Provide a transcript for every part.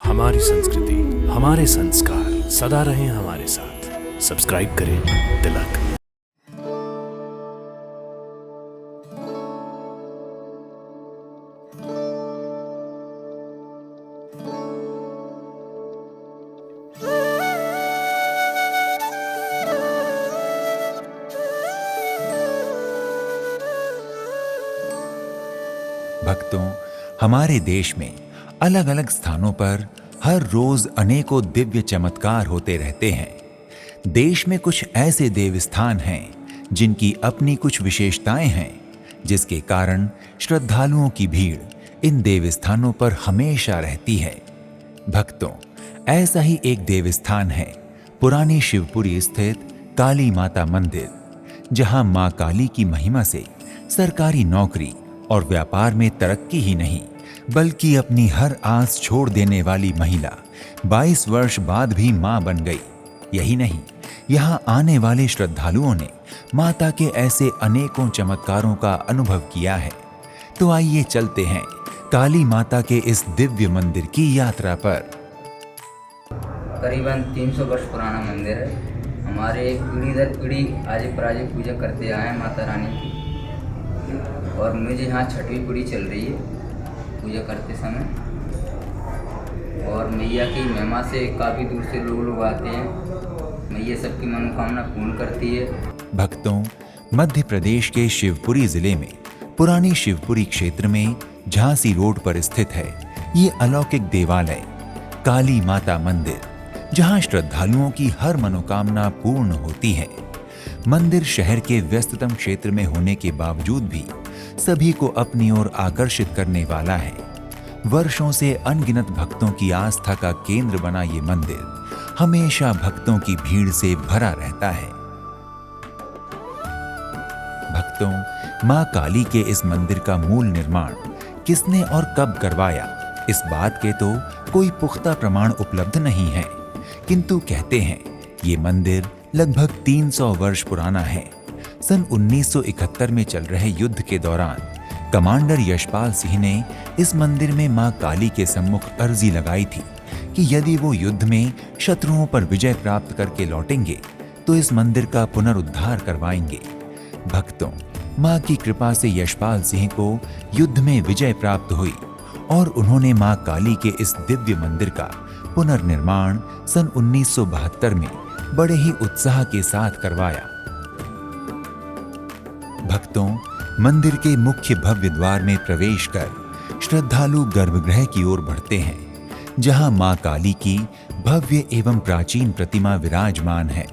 हमारी संस्कृति, हमारे संस्कार सदा रहें हमारे साथ। सब्सक्राइब करें तिलक। भक्तों, हमारे देश में अलग अलग स्थानों पर हर रोज अनेकों दिव्य चमत्कार होते रहते हैं। देश में कुछ ऐसे देव स्थान हैं जिनकी अपनी कुछ विशेषताएं हैं, जिसके कारण श्रद्धालुओं की भीड़ इन देव स्थानों पर हमेशा रहती है। भक्तों, ऐसा ही एक देव स्थान है पुरानी शिवपुरी स्थित काली माता मंदिर, जहां मां काली की महिमा से सरकारी नौकरी और व्यापार में तरक्की ही नहीं, बल्कि अपनी हर आस छोड़ देने वाली महिला 22 वर्ष बाद भी मां बन गई। यही नहीं, यहां आने वाले श्रद्धालुओं ने माता के ऐसे अनेकों चमत्कारों का अनुभव किया है। तो आइए चलते हैं काली माता के इस दिव्य मंदिर की यात्रा पर। करीबन 300 वर्ष पुराना मंदिर है। हमारे पीढ़ी दर पीढ़ी आज पराजय पूजा करते आए हैं माता रानी की, और मुझे यहाँ 6वीं पीढ़ी चल रही है पूजा करते समय। और मैया की महिमा से काफ़ी दूर से लोग आते हैं। मैया सबकी मनोकामना पूर्ण करती है। भक्तों, मध्य प्रदेश के शिवपुरी जिले में पुरानी शिवपुरी क्षेत्र में झांसी रोड पर स्थित है ये अलौकिक देवालय काली माता मंदिर, जहां श्रद्धालुओं की हर मनोकामना पूर्ण होती है। मंदिर शहर के व्यस्ततम क्षेत्र में होने के बावजूद भी सभी को अपनी ओर आकर्षित करने वाला है। वर्षों से अनगिनत भक्तों की आस्था का केंद्र बना ये मंदिर हमेशा भक्तों की भीड़ से भरा रहता है। भक्तों, मां काली के इस मंदिर का मूल निर्माण किसने और कब करवाया, इस बात के तो कोई पुख्ता प्रमाण उपलब्ध नहीं है, किंतु कहते हैं ये मंदिर लगभग 300 वर्ष पुराना है। सन 1971 में चल रहे युद्ध के दौरान कमांडर यशपाल सिंह ने इस मंदिर में मां काली के सम्मुख अर्जी लगाई थी कि यदि वो युद्ध में शत्रुओं पर विजय प्राप्त करके लौटेंगे तो इस मंदिर का पुनरुद्धार करवाएंगे। भक्तों, मां की कृपा से यशपाल सिंह को युद्ध में विजय प्राप्त हुई और उन्होंने मां काली के इस दिव्य मंदिर का पुनर्निर्माण सन 1972 में बड़े ही उत्साह के साथ करवाया। भक्तों, मंदिर के मुख्य भव्य द्वार में प्रवेश कर श्रद्धालु गर्भगृह की ओर बढ़ते हैं, जहां मां काली की भव्य एवं प्राचीन प्रतिमा विराजमान है।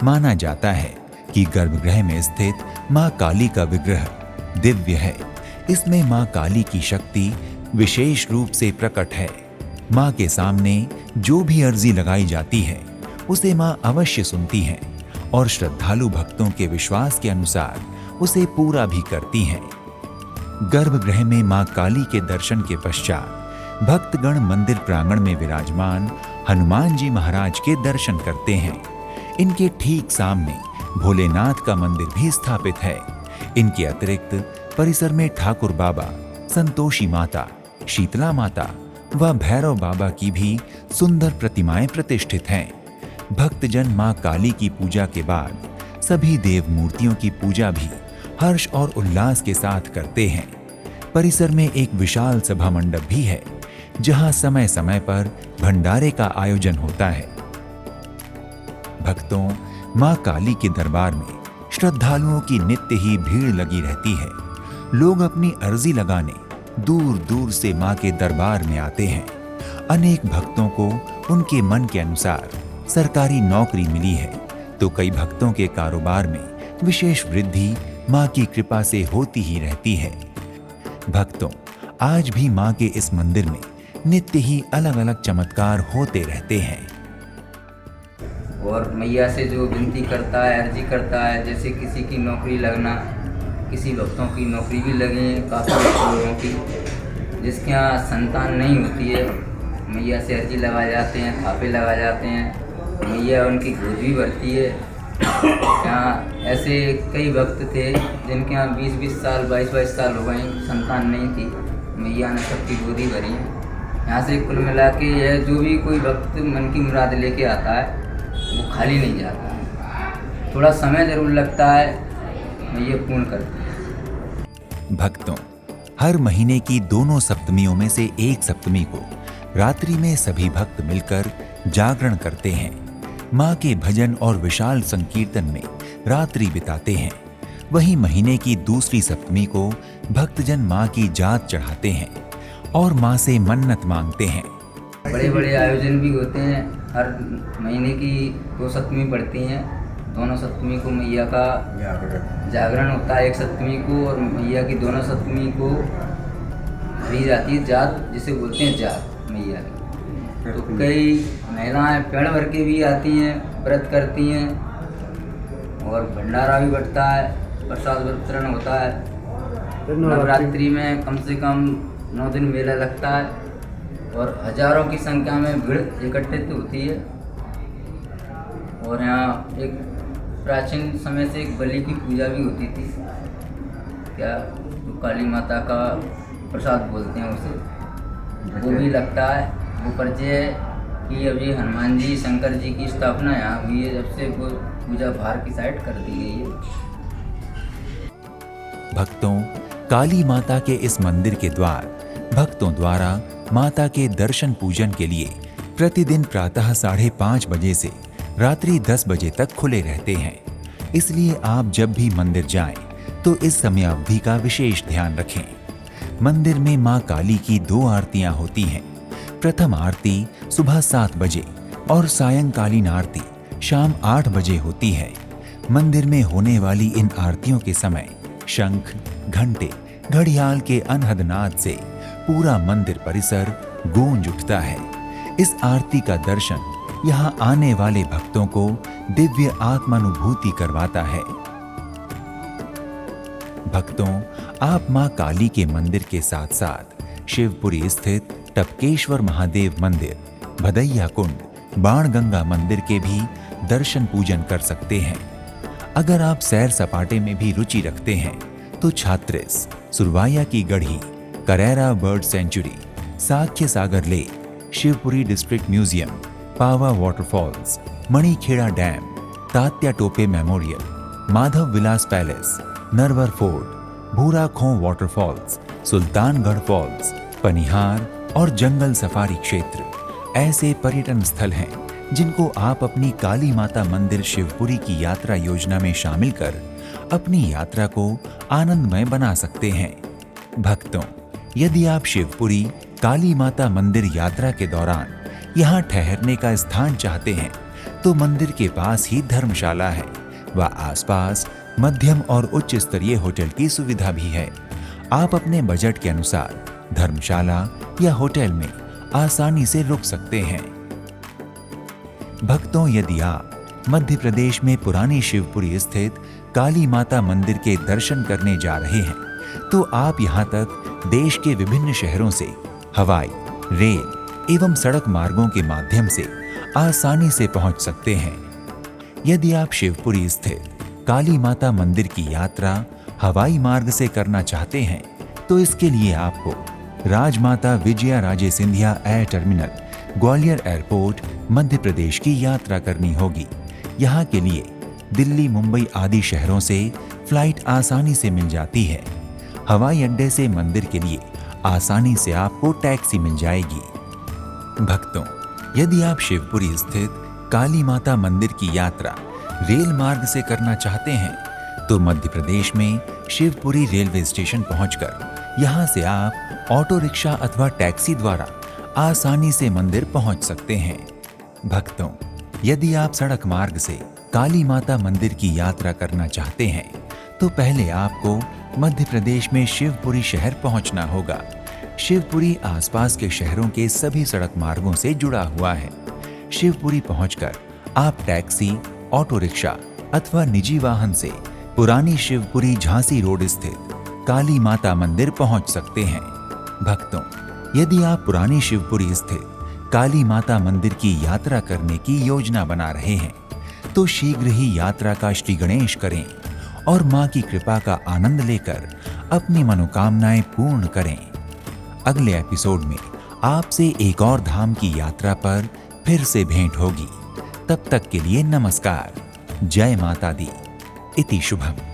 माना जाता है कि गर्भगृह में स्थित मां काली का विग्रह दिव्य है। इसमें मां काली की शक्ति विशेष रूप से प्रकट है। मां के सामने जो भी अर्जी लगाई जाती है उसे मां अवश्य सुनती हैं और श्रद्धालु भक्तों के विश्वास के अनुसार उसे पूरा भी करती हैं। गर्भगृह में मां काली के दर्शन के पश्चात भक्तगण मंदिर प्रांगण में विराजमान हनुमान जी महाराज के दर्शन करते हैं। इनके ठीक सामने भोलेनाथ का मंदिर भी स्थापित है। इनके अतिरिक्त परिसर में ठाकुर बाबा, संतोषी माता, शीतला माता व भैरव बाबा की भी सुंदर प्रतिमाएं प्रतिष्ठित हैं। भक्तजन मां काली की पूजा के बाद सभी देव मूर्तियों की पूजा भी हर्ष और उल्लास के साथ करते हैं। परिसर में एक विशाल सभा मंडप भी है, जहां समय समय पर भंडारे का आयोजन होता है। भक्तों, मां काली के दरबार में श्रद्धालुओं की नित्य ही भीड़ लगी रहती है। लोग अपनी अर्जी लगाने दूर दूर से मां के दरबार में आते हैं। अनेक भक्तों को उनके मन के अनुसार सरकारी नौकरी मिली है, तो कई भक्तों के कारोबार में विशेष वृद्धि मां की कृपा से होती ही रहती है। भक्तों, आज भी मां के इस मंदिर में नित्य ही अलग अलग चमत्कार होते रहते हैं। और मैया से जो विनती करता है, अर्जी करता है, जैसे किसी की नौकरी लगना, किसी भक्तों की नौकरी भी लगी है, काफ़ी लोगों की जिसके यहाँ संतान नहीं होती है, मैया से अर्जी लगा जाते हैं, थापे लगा जाते हैं, मैया उनकी गोद भी भरती है। यहाँ ऐसे कई भक्त थे जिनके यहाँ 20-20 साल 22-22 साल हो गए, संतान नहीं थी, मैया ने सबकी गोदी भरी है। यहाँ से कुल मिला के यह जो भी कोई भक्त मन की मुराद लेके आता है वो खाली नहीं जाता है, थोड़ा समय ज़रूर लगता है, ये पूर्ण करते हैं। भक्तों, हर महीने की दोनों सप्तमियों में से एक सप्तमी को रात्रि में सभी भक्त मिलकर जागरण करते हैं। माँ के भजन और विशाल संकीर्तन में रात्रि बिताते हैं। वहीं महीने की दूसरी सप्तमी को भक्तजन माँ की जात चढ़ाते हैं और माँ से मन्नत मांगते हैं। बड़े बड़े आयोजन भी होते हैं, हर महीने की 2 सप्तमी पड़ती हैं। दोनों सप्तमी को मैया का जागरण होता है, एक सप्तमी को, और मैया की दोनों सप्तमी को भरी जाती है जात, जिसे बोलते हैं जात मैया की। तो कई महिलाएं पेड़ भर के भी आती हैं, व्रत करती हैं, और भंडारा भी बटता है, प्रसाद वितरण होता है। नवरात्रि में कम से कम 9 दिन मेला लगता है और हजारों की संख्या में भीड़ एकत्रित होती है। और यहाँ एक प्राचीन समय से एक बलि की पूजा भी होती थी, क्या तो काली माता का प्रसाद बोलते हैं उसे, वो भी लगता है। वो परिचय कि अभी हनुमान जी शंकर जी की स्थापना यहाँ हुई है, जब से वो पूजा बाहर की साइड कर दी गई है। भक्तों, काली माता के इस मंदिर के द्वार भक्तों द्वारा माता के दर्शन पूजन के लिए प्रतिदिन प्रातः 5:30 बजे से रात्रि 10 बजे तक खुले रहते हैं। इसलिए आप जब भी मंदिर जाएं तो इस समयावधि का विशेष ध्यान रखें। मंदिर में मां काली की 2 आरतियां होती हैं। प्रथम आरती सुबह 7 बजे और सायंकालीन आरती शाम 8 बजे होती है। मंदिर में होने वाली इन आरतियों के समय शंख, घंटे, घड़ियाल के अनहद नाद से पूरा मंदिर परिसर गूंज उठता है। इस आरती का दर्शन यहाँ आने वाले भक्तों को दिव्य आत्मानुभूति करवाता है। भक्तों, आप मां काली के मंदिर के साथ साथ शिवपुरी स्थित टपकेश्वर महादेव मंदिर, भदैया कुंड, बाणगंगा मंदिर के भी दर्शन पूजन कर सकते हैं। अगर आप सैर सपाटे में भी रुचि रखते हैं तो छात्रिस, सुरवाया की Garhi, Karera bird sanctuary, Sakhya Sagar lake, Shivpuri district museum, Pawa waterfalls, Manikheda dam, Tatya Tope memorial, Madhav Vilas palace, Narwar fort, Bhura Khon waterfalls, Sultangarh falls, Panihar और जंगल सफारी क्षेत्र ऐसे पर्यटन स्थल हैं जिनको आप अपनी काली माता मंदिर शिवपुरी की यात्रा योजना में शामिल कर अपनी यात्रा को आनंदमय बना सकते हैं। भक्तों, यदि आप शिवपुरी काली माता मंदिर यात्रा के दौरान यहाँ ठहरने का स्थान चाहते हैं तो मंदिर के पास ही धर्मशाला है व आसपास मध्यम और उच्च स्तरीय होटल की सुविधा भी है। आप अपने बजट के अनुसार धर्मशाला या होटल में आसानी से रुक सकते हैं। भक्तों, यदि आप मध्य प्रदेश में पुरानी शिवपुरी स्थित काली माता मंदिर के दर्शन करने जा रहे हैं तो आप यहां तक देश के विभिन्न शहरों से हवाई, रेल एवं सड़क मार्गों के माध्यम से आसानी से पहुंच सकते हैं। यदि आप शिवपुरी स्थित काली माता मंदिर की यात्रा हवाई मार्ग से करना चाहते हैं तो इसके लिए आपको Rajmata Vijaya Raje Scindia air terminal, Gwalior airport, Madhya Pradesh की यात्रा करनी होगी। यहाँ के लिए दिल्ली, मुंबई आदि शहरों से फ्लाइट आसानी से मिल जाती है। हवाई अड्डे से मंदिर के लिए आसानी से आपको टैक्सी मिल जाएगी। भक्तों, यदि आप शिवपुरी स्थित काली माता मंदिर की यात्रा रेल मार्ग से करना चाहते हैं तो मध्य प्रदेश में शिवपुरी रेलवे स्टेशन पहुंचकर यहां से आप ऑटो रिक्शा अथवा टैक्सी द्वारा आसानी से मंदिर पहुंच सकते हैं। भक्तों, यदि आप सड़क मार्ग से काली माता मंदिर की यात्रा करना चाहते हैं तो पहले आपको मध्य प्रदेश में शिवपुरी शहर पहुंचना होगा। शिवपुरी आसपास के शहरों के सभी सड़क मार्गों से जुड़ा हुआ है। शिवपुरी पहुंचकर आप टैक्सी, ऑटो रिक्शा अथवा निजी वाहन से पुरानी शिवपुरी झांसी रोड स्थित काली माता मंदिर पहुंच सकते हैं। भक्तों, यदि आप पुरानी शिवपुरी स्थित काली माता मंदिर की यात्रा करने की योजना बना रहे हैं तो शीघ्र ही यात्रा का श्री गणेश करें और मां की कृपा का आनंद लेकर अपनी मनोकामनाएं पूर्ण करें। अगले एपिसोड में आपसे एक और धाम की यात्रा पर फिर से भेंट होगी। तब तक के लिए नमस्कार। जय माता दी। इति शुभम।